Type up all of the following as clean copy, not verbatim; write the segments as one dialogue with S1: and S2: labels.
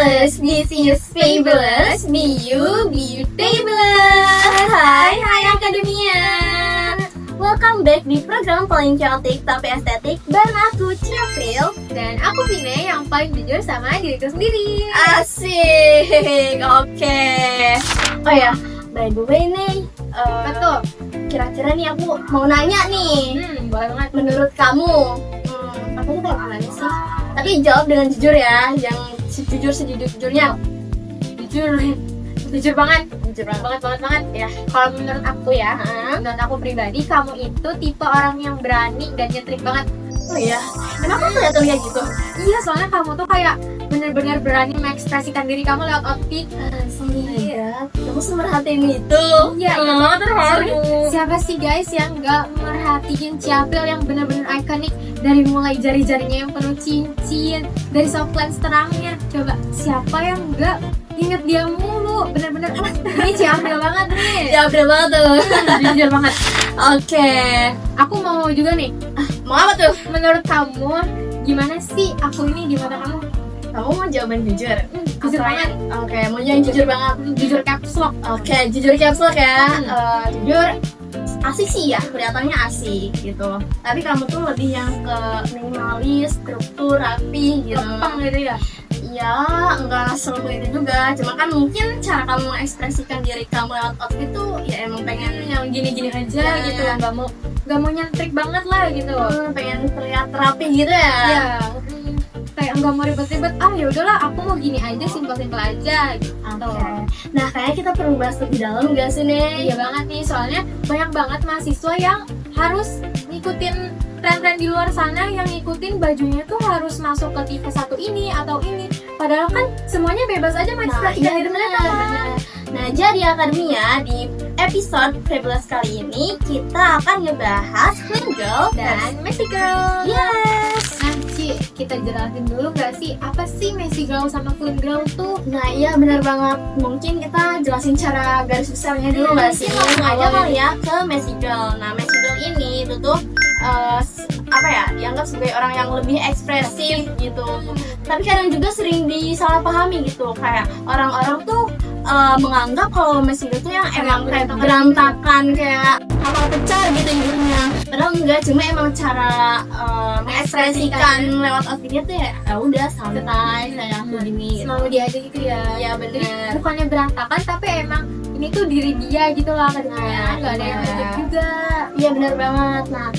S1: Fabulous, this is Fabulous, be you, beautabulous. Hai Akademia. Welcome back di program paling chaotic tapi estetik. Dan aku Ciapril.
S2: Dan aku Vine yang paling jujur sama diriku sendiri.
S1: Asik, oke. Oh ya, by the way nih,
S2: Betul.
S1: kira-kira nih aku mau nanya nih.
S2: Boleh banget.
S1: Menurut kamu, aku tuh kayak gimana sih? Tapi jawab dengan jujur ya, yang sejujur-sejujurnya.
S2: Jujur banget ya. Kalau menurut aku ya, menurut aku pribadi, kamu itu tipe orang yang berani dan nyentrik banget.
S1: Oh iya, emang kamu kelihatan kayak gitu?
S2: Iya, soalnya kamu tuh kayak bener-bener berani mengekspresikan diri kamu lewat outfit.
S1: Iya, kamu semerhatiin itu.
S2: Iya,
S1: banget terharu.
S2: Siapa sih guys yang gak merhatiin Ciapril yang bener-bener ikonik, dari mulai jari-jarinya yang penuh cincin, dari soft lens terangnya. Coba siapa yang gak inget dia mulu? Bener-bener ini Ciapril banget nih.
S1: Ciapril banget tuh.
S2: Jujur banget.
S1: Oke.
S2: Aku mau juga nih.
S1: Mau apa tuh?
S2: Menurut kamu gimana sih aku ini di mata kamu?
S1: Kamu mau jawaban jujur?
S2: Jujur banget.
S1: Oke, mau yang jujur banget.
S2: Jujur caps lock.
S1: Oke, jujur caps lock ya. Jujur asik sih ya, kelihatannya asik gitu. Tapi kamu tuh lebih yang ke minimalis, struktur, rapi gitu.
S2: Lempeng gitu ya.
S1: Ya, enggak selalu itu juga. Cuma kan mungkin cara kamu mengekspresikan diri kamu lewat outfit tuh ya emang pengen
S2: Yang gini-gini aja
S1: Ya,
S2: gitu.
S1: ya.
S2: Gak mau nyentrik banget lah gitu.
S1: pengen terlihat rapi gitu ya.
S2: Iya. Kayak nggak mau ribet-ribet. Ya udahlah, aku mau gini aja, simpel-simpel aja gitu.
S1: Oke. Nah, kayaknya kita perlu bahas lebih dalam gak sih, Nek?
S2: Iya banget nih, soalnya banyak banget mahasiswa yang harus ngikutin tren-tren di luar sana, yang ngikutin bajunya tuh harus masuk ke tipe satu ini atau ini. Padahal kan semuanya bebas aja mengekspresikan diri mereka.
S1: Nah, jadi Akademia di episode Fabulous kali ini kita akan ngebahas Clean Girl
S2: Dan Messy Girl.
S1: Yes.
S2: Nah, Ci, kita jelasin dulu nggak sih apa sih Messy Girl sama Clean Girl tuh?
S1: Nah, iya benar banget. Mungkin kita jelasin cara garis besarnya dulu nggak sih?
S2: Langsung
S1: Langsung
S2: aja
S1: aja kali ya ke Messy Girl. Nah, Messy Girl ini itu tuh apa ya? Dianggap sebagai orang yang lebih ekspresif gitu. Tapi kadang juga sering disalahpahami gitu. Kayak orang-orang tuh menganggap kalau Messy Girl tuh yang emang kayak berantakan, kayak kapal pecah gitu hidupnya. Padahal enggak, cuma emang cara mengekspresikan lewat outfitnya tuh ya udah santai, kayak aku gini.
S2: Selalu dia aja gitu ya.
S1: Iya bener.
S2: Bukannya berantakan, tapi emang ini tuh diri dia gitu lah kan. Nggak ada yang nunjuk juga.
S1: Iya bener banget. Nah,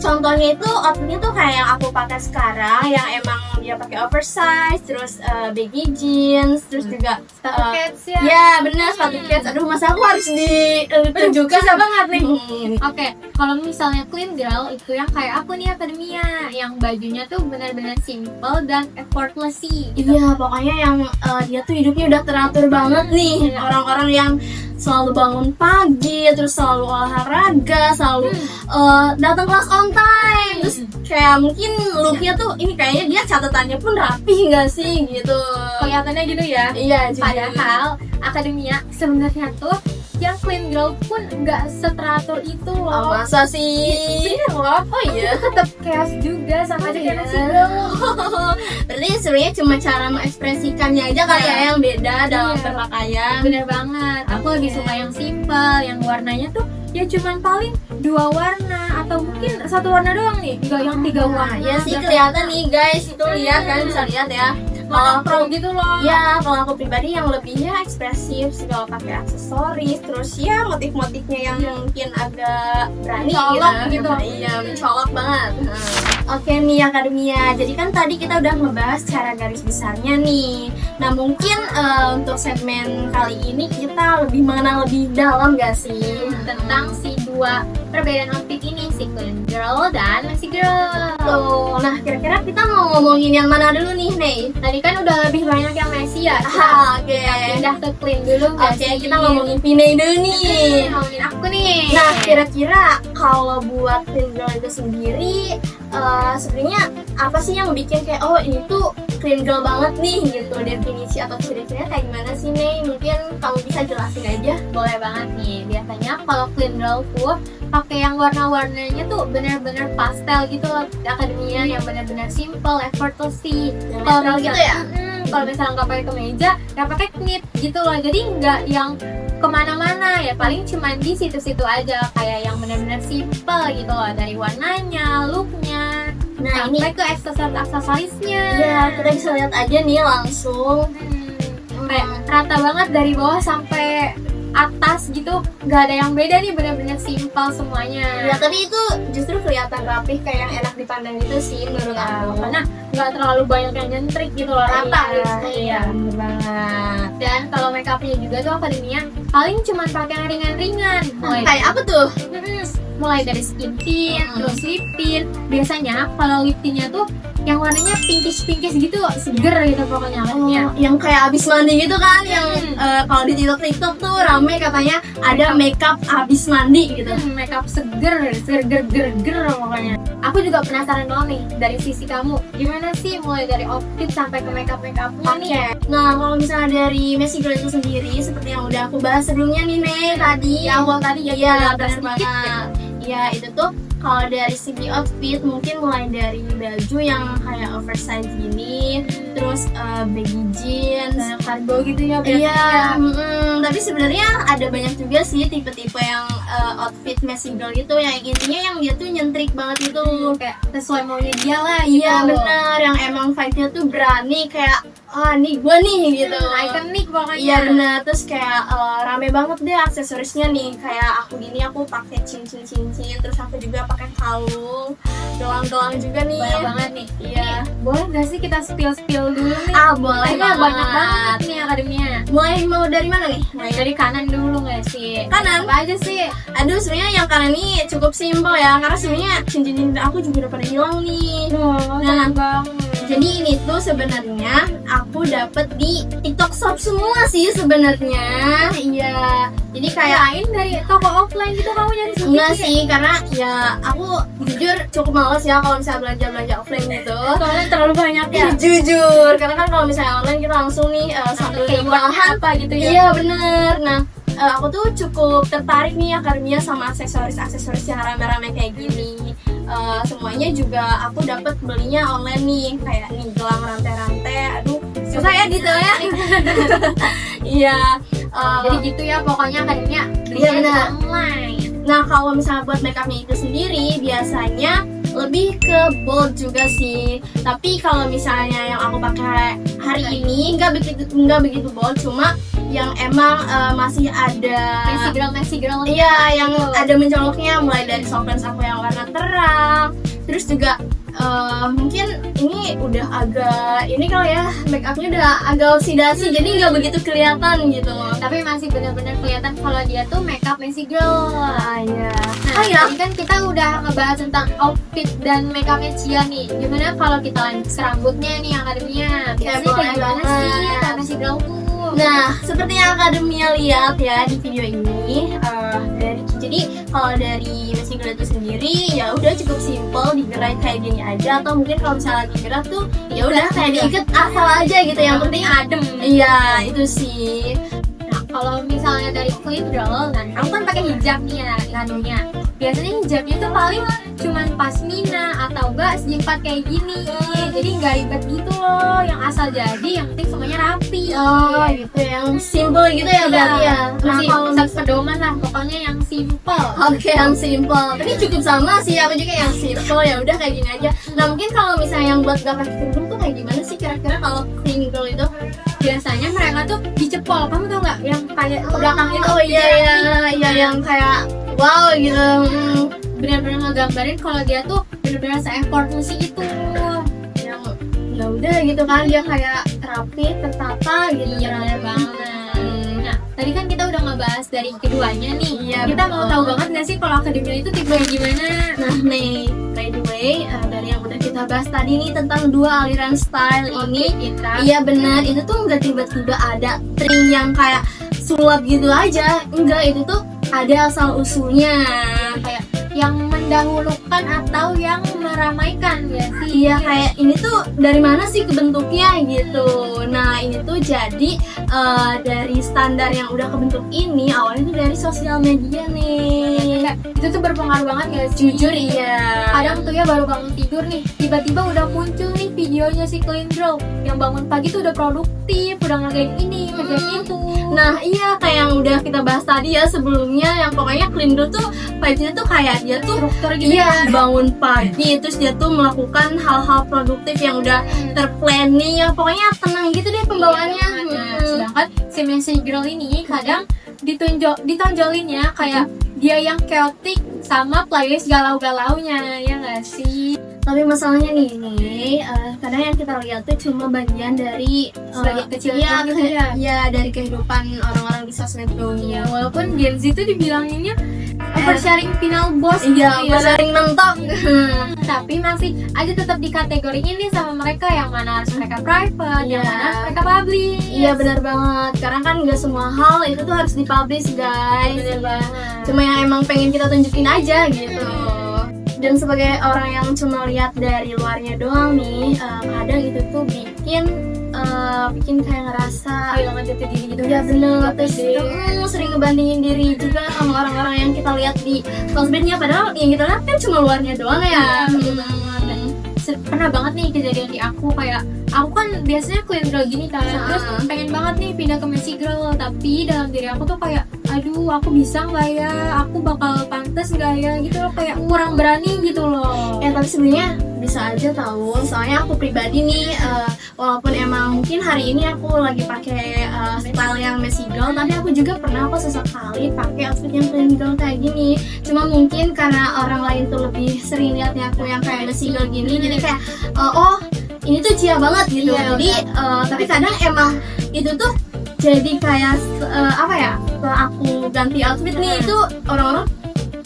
S1: contohnya itu outfitnya tuh kayak yang aku pakai sekarang, yang emang dia pakai oversize, terus baggy jeans, terus juga
S2: Sepatu cats ya.
S1: ya bener sepatu cats. Aduh, masa aku harus ditunjukkan?
S2: Susah banget nih.
S1: Hmm.
S2: Oke, kalau misalnya clean girl itu yang kayak aku nih Akademia, yang bajunya tuh benar-benar simple dan effortlessy gitu.
S1: Iya, pokoknya yang dia tuh hidupnya udah teratur banget nih. Orang-orang yang selalu bangun pagi, terus selalu olahraga, selalu datang kelas on time. Terus kayak mungkin looknya tuh ini kayaknya dia catatannya pun rapi nggak sih gitu.
S2: Kelihatannya gitu ya.
S1: Iya, juga.
S2: Padahal Akademia sebenarnya tuh yang clean girl pun nggak seteratur itu loh.
S1: Masa sih? Oh iya.
S2: Tetap chaos juga sama aja kayak
S1: Iya.
S2: Messy Girl.
S1: Berarti sebenarnya cuma cara mengekspresikannya aja kali ya yang beda dalam
S2: Iya.
S1: berpakaian.
S2: Bener banget. Aku lebih suka yang simple, yang warnanya tuh ya cuman paling 2 warna atau mungkin 1 warna doang nih, nggak yang 3 warna.
S1: Ya sih kelihatan nih guys, itu lihat kan, bisa lihat ya. Kalau
S2: pro gitu loh.
S1: ya, kalau aku pribadi yang lebihnya ekspresif, segala pakai aksesoris, terus ya motif-motifnya yang mungkin agak berani
S2: Mencolok gitu.
S1: Iya, mencolok banget. Oke nih Akademia, jadi kan tadi kita udah ngebahas cara garis besarnya nih. Nah mungkin untuk segmen kali ini kita lebih mengenal lebih dalam gak sih
S2: Tentang si 2 perbedaan outfit ini, si clean girl dan Messy Girl.
S1: tuh. Nah kira-kira kita mau ngomongin yang mana dulu nih, Ney?
S2: Tadi kan udah lebih banyak yang messy ya.
S1: Oke.
S2: Pindah ke clean dulu nggak
S1: Oke,
S2: sih?
S1: kita ngomongin Pinay dulu nih.
S2: Ngomongin aku nih.
S1: Nah, kira-kira kalau buat clean girl itu sendiri, sebenarnya apa sih yang bikin kayak oh ini tuh clean girl banget nih gitu, definisi atau ciri-cirinya kayak gimana sih Nih? Mungkin kamu bisa jelasin aja.
S2: Boleh banget nih. Biasanya kalau clean girl tuh pakai yang warna-warnanya tuh bener-bener pastel gitu loh Akademia, yang bener-bener simple, effortlessy.
S1: Kalau
S2: Kalau
S1: gitu ya?
S2: Kalau misalnya nggak pakai kemeja, ya pakai knit gitu loh. Jadi nggak yang kemana-mana ya, paling cuma di situ-situ aja, kayak yang benar-benar simple gitu loh, dari warnanya, looknya,
S1: Nah, ini
S2: sampai ke aksesorisnya.
S1: ya kita bisa lihat aja nih langsung.
S2: Kayak rata banget dari bawah sampai atas gitu, nggak ada yang beda nih, benar-benar simpel semuanya.
S1: Ya, tapi itu justru kelihatan rapih, kayak yang enak dipandang gitu sih menurut aku.
S2: Karena nggak terlalu banyak yang nyentrik gitu loh, rata gitu.
S1: Iya, bener banget.
S2: Dan kalau make upnya juga tuh akademia paling cuma pakai yang ringan-ringan.
S1: Kayak apa tuh?
S2: Mulai dari skin tint, terus lip tint. Biasanya kalau lip tintnya tuh yang warnanya pinkish gitu, seger gitu pokoknya lipnya.
S1: Yang kayak abis mandi gitu kan, yang kalau di TikTok tuh rame katanya ada makeup abis mandi gitu.
S2: Makeup seger pokoknya. Aku juga penasaran banget nih dari sisi kamu, gimana sih mulai dari outfit sampai ke makeupnya nih?
S1: Nah, kalau misalnya dari Messy Girl itu sendiri, seperti yang udah aku bahas sebelumnya nih Mei tadi.
S2: Di awal tadi ya,
S1: Iya,
S2: udah
S1: benar
S2: sedikit
S1: banget. Iya, itu tuh kalau dari segi outfit mungkin mulai dari baju yang kayak oversize gini, terus baggy jeans,
S2: cargo gitu ya.
S1: iya, tapi sebenarnya ada banyak juga sih tipe-tipe yang outfit Messy Girl itu, yang intinya yang dia tuh nyentrik banget gitu.
S2: Kayak sesuai maunya dia lah gitu.
S1: Iya benar, yang emang vibe-nya tuh berani, kayak nih gue nih gitu.
S2: Ikonik pokoknya.
S1: Iya benar, terus kayak rame banget deh aksesorisnya nih, kayak aku gini aku pakai cincin, terus aku juga pakai kalung, gelang juga nih.
S2: Banyak banget nih.
S1: Iya.
S2: Boleh nggak sih kita spill dulu nih?
S1: Boleh
S2: Kayaknya banyak banget nih akademia.
S1: Mulai mau dari mana nih?
S2: Dari kanan dulu nggak sih?
S1: Kanan?
S2: Apa aja sih?
S1: Aduh, sebenarnya yang kanan ini cukup simpel ya, karena sebenarnya cincin aku juga udah pada hilang nih.
S2: Nah, banget.
S1: Jadi ini tuh sebenarnya aku dapet di TikTok Shop semua sih sebenarnya. Iya. Jadi kayak
S2: Lain dari toko offline gitu kamu nyari sendiri?
S1: enggak sih, karena ya aku jujur cukup males ya kalau misalnya belanja offline gitu.
S2: Soalnya terlalu banyak ya.
S1: Jujur, karena kan kalau misalnya online kita langsung nih sambil
S2: Keywordnya apa gitu ya?
S1: Iya bener. Nah, aku tuh cukup tertarik nih akademia sama aksesoris yang rame-rame kayak gini. Semuanya juga aku dapat belinya online nih, kayak nih gelang rantai-rantai. Aduh, susah ya detailnya. Iya.
S2: Jadi gitu ya pokoknya akademia
S1: Iya, benar.
S2: online.
S1: Nah, kalau misalnya buat makeupnya itu sendiri biasanya lebih ke bold juga sih. Tapi kalau misalnya yang aku pakai hari ini nggak begitu bold, cuma yang emang masih ada
S2: Messy girl.
S1: Iya, yang ada mencoloknya, mulai dari softglance aku yang warna terang. Terus juga mungkin ini udah agak ini kali ya, make upnya udah agak oksidasi, jadi nggak begitu kelihatan gitu loh.
S2: Tapi masih benar-benar kelihatan kalau dia tuh makeup Messy girl.
S1: Iya.
S2: Nah, tadi kan kita udah ngebahas tentang outfit dan makeupnya Cia nih. Gimana kalau kita lanjut ke rambutnya nih akademia? Biasanya
S1: boleh
S2: kayak gimana
S1: banget.
S2: sih kalau Messy girl tuh?
S1: Nah, seperti yang akademia lihat ya di video ini, jadi kalau dari Messy Girl itu sendiri ya udah cukup simple, digerai kayak gini aja, atau mungkin kalau misalnya digerak tuh ya udah kayak diikat asal aja gitu, yang penting
S2: adem.
S1: Iya, itu sih.
S2: Nah, kalau misalnya dari clip girl, nah aku kan pakai hijab nih ya nganunya. Biasanya hijabnya tuh paling cuman pasmina atau enggak sejempat kayak gini. Jadi nggak ribet gitu loh, yang asal jadi, yang penting semuanya rapi.
S1: Oh, gitu, yang simple gitu ya berarti ya. Nah, kalau
S2: satu pedoman lah, pokoknya yang simple.
S1: Oke, yang simple. Tapi cukup sama sih, aku juga yang simple, ya udah kayak gini aja. Nah, mungkin kalau misalnya yang buat gak pakai kerudung tuh kayak gimana sih kira-kira kalau clean girl itu?
S2: Biasanya mereka tuh dicepol, kamu tau nggak? Yang kayak belakang itu.
S1: Oh iya, yang kayak wow gitu.
S2: Benar-benar ngegambarin kalau dia tuh benar-benar se-effort musik itu.
S1: Yang ya udah gitu kan, dia kayak rapi, tertata gitu.
S2: Iya, benar banget. Nah, tadi kan kita udah ngebahas dari keduanya nih.
S1: Iya,
S2: kita
S1: betul.
S2: mau tahu banget nggak sih kalau akademia itu tipe yang gimana?
S1: Nah nih, by the way, dari yang udah kita bahas tadi nih tentang dua aliran style ini,
S2: kita.
S1: iya benar, itu tuh nggak tiba-tiba ada tren yang kayak sulap gitu aja. Enggak, itu tuh ada asal usulnya.
S2: Kayak yang mendahulukan atau yang meramaikan ya sih.
S1: Iya, kayak ini tuh dari mana sih kebentuknya gitu. Nah, ini tuh jadi dari standar yang udah kebentuk ini awalnya tuh dari sosial media nih.
S2: Kayak, itu tuh berpengaruh banget gak sih?
S1: Jujur iya.
S2: Kadang tuh ya baru bangun tidur nih, tiba-tiba udah muncul nih videonya si Clean Girl yang bangun pagi tuh udah produktif, udah ngerjain ini, ngerjain itu.
S1: Nah iya kayak yang udah kita bahas tadi ya sebelumnya, yang pokoknya Clean Girl tuh vibes-nya tuh kayak dia tuh
S2: struktur gitu.
S1: iya bangun pagi terus dia tuh melakukan hal-hal produktif yang udah terplanning, ya pokoknya tenang gitu deh pembawaannya.
S2: Sedangkan si Messy Girl ini kadang ditonjolinnya kayak dia yang chaotic sama playlist galau-galaunya, ya nggak sih?
S1: Tapi masalahnya nih, kadang yang kita lihat tuh cuma bagian dari
S2: Sebagian kecil
S1: ya,
S2: gitu ya.
S1: ya dari kehidupan orang-orang di sosmed tuh.
S2: Ya walaupun Gen Z tuh dibilanginnya oversharing final boss,
S1: Iya,
S2: gitu ya.
S1: sering mentok.
S2: Tapi masih aja tetap dikategoriin nih sama mereka yang mana harus mereka private, yang
S1: Iya.
S2: mana mereka public.
S1: Iya benar banget. Karena kan nggak semua hal itu tuh harus dipublish guys.
S2: Bener banget.
S1: Cuma yang emang pengen kita tunjukin aja gitu. Dan sebagai orang yang cuma lihat dari luarnya doang nih, kadang itu tuh bikin kayak ngerasa
S2: kehilangan jati diri gitu.
S1: ya bener, terus
S2: Pede.
S1: itu sering ngebandingin diri juga sama orang-orang yang kita lihat di sosmednya, padahal yang kita lihat kan cuma luarnya doang ya.
S2: Bener banget. Dan pernah banget nih kejadian di aku, kayak aku kan biasanya Clean Girl gini kan, terus pengen banget nih pindah ke Messy Girl, tapi dalam diri aku tuh kayak aduh aku bisa nggak ya, aku bakal pantas nggak ya gitu loh, kayak kurang berani gitu loh.
S1: Ya tapi sebenarnya bisa aja tahu, soalnya aku pribadi nih walaupun emang mungkin hari ini aku lagi pakai style yang Messy Girl, tapi aku juga pernah kok sesekali pakai outfit yang Clean Girl kayak gini. Cuma mungkin karena orang lain tuh lebih sering liatnya aku yang kayak Messy Girl gini, jadi kayak oh ini tuh cia banget gitu.
S2: Iya,
S1: Jadi tapi kadang emang itu tuh jadi kayak apa ya, setelah aku ganti outfit nih itu orang-orang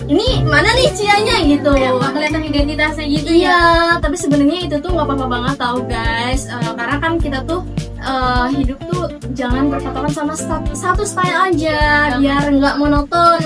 S1: ini mana nih cianya gitu.
S2: Kayak kelihatan identitasnya gitu.
S1: Iya, tapi sebenarnya itu tuh nggak apa-apa banget tau guys. Karena kan kita tuh hidup tuh jangan berpatokan sama satu style aja, biar nggak monoton.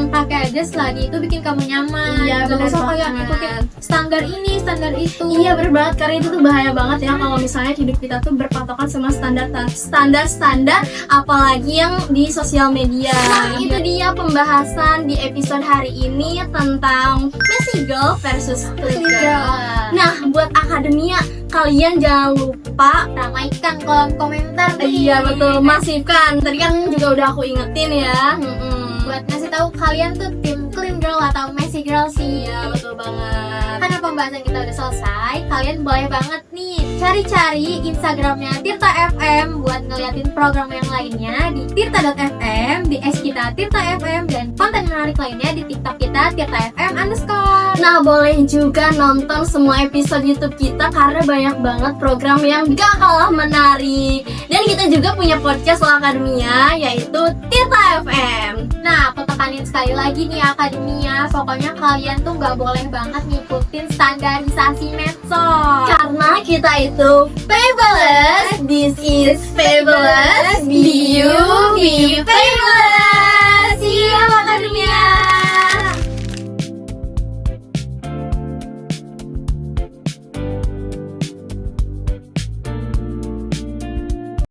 S2: Pakai aja selagi itu bikin kamu nyaman.
S1: Iya,
S2: Gak
S1: bener
S2: usah kayak
S1: banget.
S2: ngikutin standar ini, standar itu.
S1: Iya bener banget, karena itu tuh bahaya banget ya kalau misalnya hidup kita tuh berpatokan sama standar apalagi yang di sosial media. Nah, itu dia pembahasan di episode hari ini tentang Messy Girl versus Clean Girl. Nah, buat akademia, kalian jangan lupa
S2: Ramaikan kolom komentar nih.
S1: iya betul, masifkan. Tadi kan juga udah aku ingetin ya.
S2: Buat ngasih tahu kalian tuh tim Clean Girl atau Messy Girl sih.
S1: Iya betul banget.
S2: Karena pembahasan kita udah selesai, kalian boleh banget nih cari-cari Instagramnya Tirta FM buat ngeliatin program yang lainnya di tirta.fm, di S kita Tirta FM, dan konten menarik lainnya di TikTok kita Tirta FM _.
S1: Nah, boleh juga nonton semua episode YouTube kita karena banyak banget program yang gak kalah menarik. Dan kita juga punya podcast loh Akademia, yaitu Tirta FM.
S2: Nah, aku tekanin sekali lagi nih Akademia, pokoknya kalian tuh nggak boleh banget ngikutin standarisasi medsos.
S1: Karena kita itu fabulous, this is fabulous, be you, be fabulous. See you Akademia.